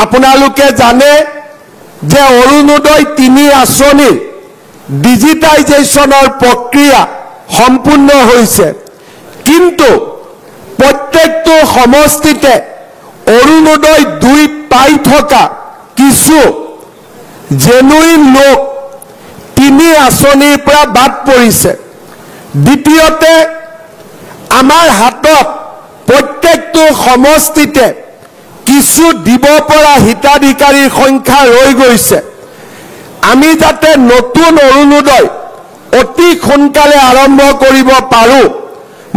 আপোনালোকে জানে যে অৰুণোদয় ৩ আঁচনিৰ ডিজিটাইজেশ্যনৰ প্ৰক্ৰিয়া সম্পূৰ্ণ হৈছে, কিন্তু প্ৰত্যেকটো সমষ্টিতে অৰুণোদয় ২ পাই থকা কিছু জেনুইন লোক ৩ আঁচনিৰ পৰা বাদ পৰিছে। দ্বিতীয়তে, আমাৰ হাতত প্ৰত্যেকটো সমষ্টিতে কিছু দিব পৰা হিতাধিকাৰীৰ সংখ্যা ৰৈ গৈছে। আমি যাতে নতুন অৰুণোদয় অতি সোনকালে আৰম্ভ কৰিব পাৰোঁ,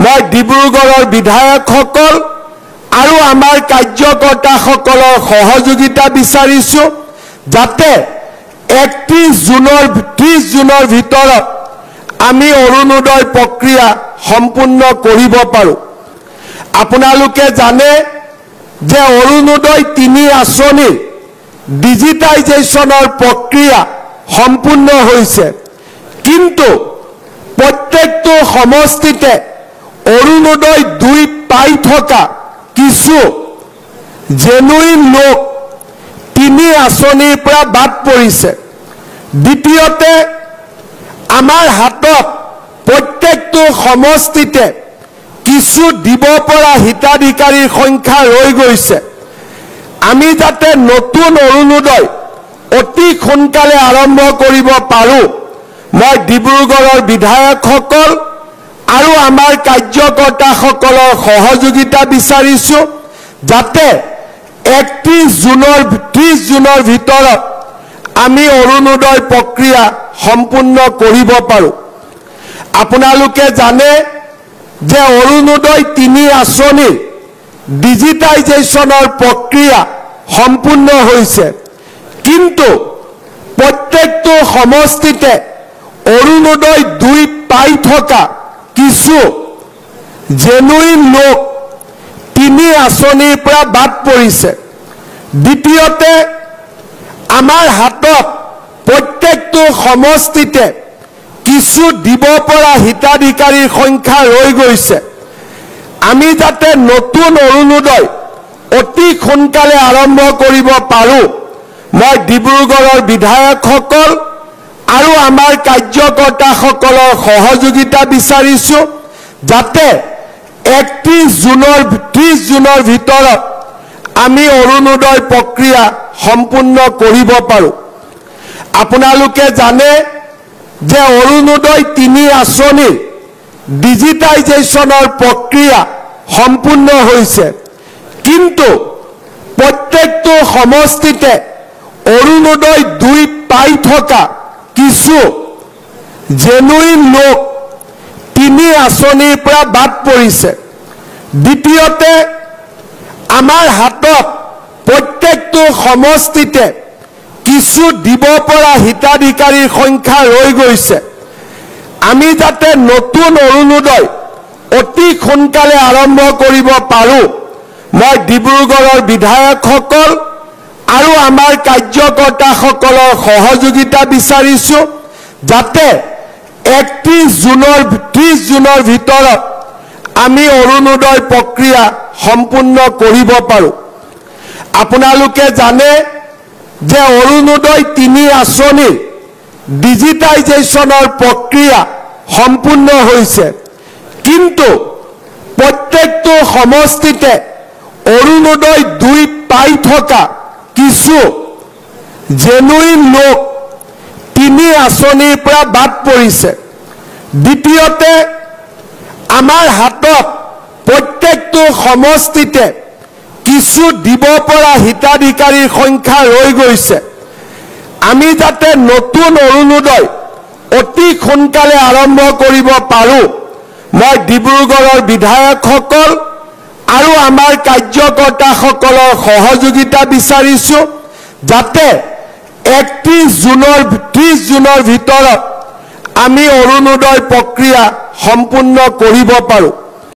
মই ডিব্ৰুগড়ৰ বিধায়কসকল আৰু আমাৰ কাৰ্যকৰ্তাসকলৰ সহযোগিতা বিচাৰিছোঁ, যাতে ৩০ জুনৰ ভিতৰত আমি অৰুণোদয় প্ৰক্ৰিয়া সম্পূৰ্ণ কৰিব পাৰোঁ। আপোনালোকে জানে যে অৰুণোদয় ৩ আঁচনিৰ ডিজিটাইজেশ্যনৰ প্ৰক্ৰিয়া সম্পূৰ্ণ হৈছে, কিন্তু প্ৰত্যেকটো সমষ্টিতে অৰুণোদয় ২ পাই থকা কিছু জেনুইন লোক ৩ আঁচনিৰ পৰা বাদ পৰিছে। দ্বিতীয়তে, আমাৰ হাতত প্ৰত্যেকটো সমষ্টিতে কিছু দিব পৰা হিতাধিকাৰীৰ সংখ্যা ৰৈ গৈছে। আমি যাতে নতুন অৰুণোদয় অতি সোনকালে আৰম্ভ কৰিব পাৰোঁ, মই ডিব্ৰুগড়ৰ বিধায়কসকল আৰু আমাৰ কাৰ্যকৰ্তাসকলৰ সহযোগিতা বিচাৰিছোঁ, যাতে ৩০ জুনৰ ভিতৰত আমি অৰুণোদয় প্ৰক্ৰিয়া সম্পূৰ্ণ কৰিব পাৰোঁ। আপোনালোকে জানে যে অৰুণোদয় ৩ আঁচনিৰ ডিজিটাইজেশ্যনৰ প্ৰক্ৰিয়া সম্পূৰ্ণ হৈছে, কিন্তু প্ৰত্যেকটো সমষ্টিতে অৰুণোদয় ২ পাই থকা কিছু জেনুইন লোক ৩ আঁচনিৰ পৰা বাদ পৰিছে। দ্বিতীয়তে, আমাৰ হাতত প্ৰত্যেকটো সমষ্টিতে কিছু দিব পৰা হিতাধিকাৰীৰ সংখ্যা ৰৈ গৈছে। আমি যাতে নতুন অৰুণোদয় অতি সোনকালে আৰম্ভ কৰিব পাৰোঁ, মই ডিব্ৰুগড়ৰ বিধায়কসকল আৰু আমাৰ কাৰ্যকৰ্তাসকলৰ সহযোগিতা বিচাৰিছোঁ, যাতে ৩০ জুনৰ ভিতৰত আমি অৰুণোদয় প্ৰক্ৰিয়া সম্পূৰ্ণ কৰিব পাৰোঁ। আপোনালোকে জানে যে অৰুণোদয় ৩ আঁচনিৰ ডিজিটাইজেশ্যনৰ প্ৰক্ৰিয়া সম্পূৰ্ণ হৈছে, কিন্তু প্ৰত্যেকটো সমষ্টিতে অৰুণোদয় ২ পাই থকা কিছু জেনুইন লোক ৩ আঁচনিৰ পৰা বাদ পৰিছে। দ্বিতীয়তে, আমাৰ হাতত প্ৰত্যেকটো সমষ্টিতে কিছু দিব পৰা হিতাধিকাৰীৰ সংখ্যা ৰৈ গৈছে। আমি যাতে নতুন অৰুণোদয় অতি সোনকালে আৰম্ভ কৰিব পাৰোঁ, মই ডিব্ৰুগড়ৰ বিধায়কসকল আৰু আমাৰ কাৰ্যকৰ্তাসকলৰ সহযোগিতা বিচাৰিছোঁ, যাতে ৩০ জুনৰ ভিতৰত আমি অৰুণোদয় প্ৰক্ৰিয়া সম্পূৰ্ণ কৰিব পাৰোঁ। আপোনালোকে জানে যে অৰুণোদয় ৩ আঁচনিৰ ডিজিটাইজেশ্যনৰ প্ৰক্ৰিয়া সম্পূৰ্ণ হৈছে, কিন্তু প্ৰত্যেকটো সমষ্টিতে অৰুণোদয় ২ পাই থকা কিছু জেনুইন লোক ৩ আঁচনিৰ পৰা বাদ পৰিছে। দ্বিতীয়তে, আমাৰ হাতত প্ৰত্যেকটো সমষ্টিতে কিছু দিব পৰা হিতাধিকাৰীৰ সংখ্যা ৰৈ গৈছে। আমি যাতে নতুন অৰুণোদয় অতি সোনকালে আৰম্ভ কৰিব পাৰোঁ, মই ডিব্ৰুগড়ৰ বিধায়কসকল আৰু আমাৰ কাৰ্যকৰ্তাসকলৰ সহযোগিতা বিচাৰিছোঁ, যাতে ৩০ জুনৰ ভিতৰত আমি অৰুণোদয় প্ৰক্ৰিয়া সম্পূৰ্ণ কৰিব পাৰোঁ।